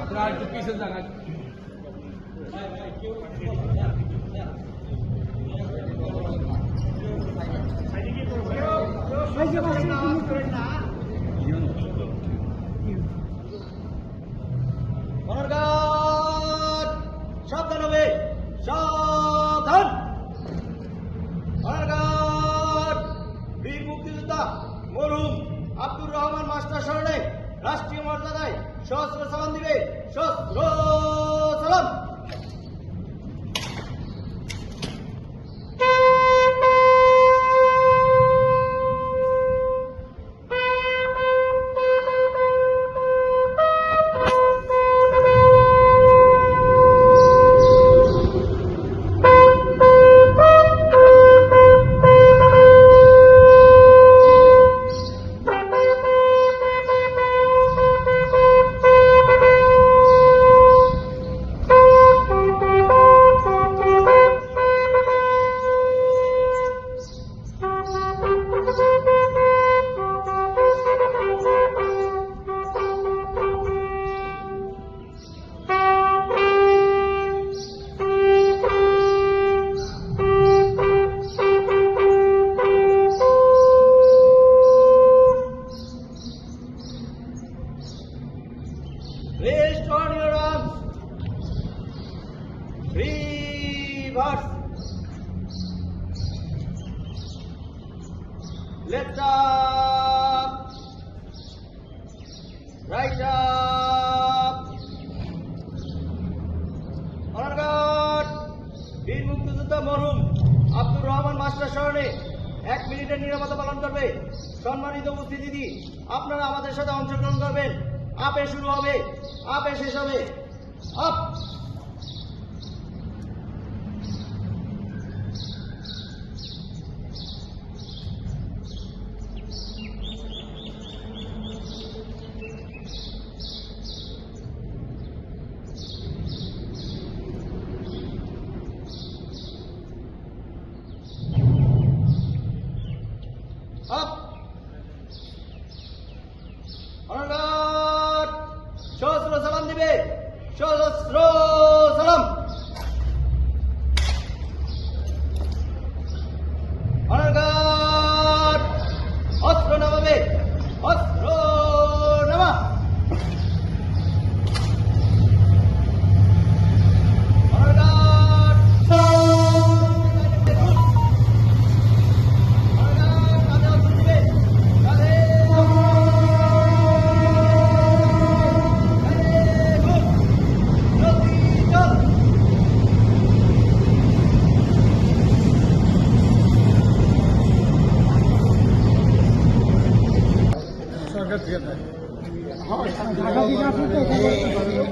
আপনার একটু পিছনে জায়গা সাবধান হবে, সাবধান। বীর মুক্তিযোদ্ধা মরহুম আব্দুর রহমান মাস্টার স্মরণে রাষ্ট্রীয় মর্যাদায় সহস্র সালাম দিবে, সহস্র সালাম। Raised on your arms. Reverse. Left up. Right up. Honor guard. বীর মুক্তিযোদ্ধা মরহুম আব্দুর রহমান মাস্টার স্মরণে 1 মিনিটের নিরাপত্তা পালন করবে। সম্মানিত উপস্থিতি, আপনারা আমাদের সাথে অংশগ্রহণ করবেন। আপে শুরু হবে, আপে শেষ হবে। আপ। আপ। সহস্র সালাম দিবে, সহস্র ঢাকা থেকে আসলে তো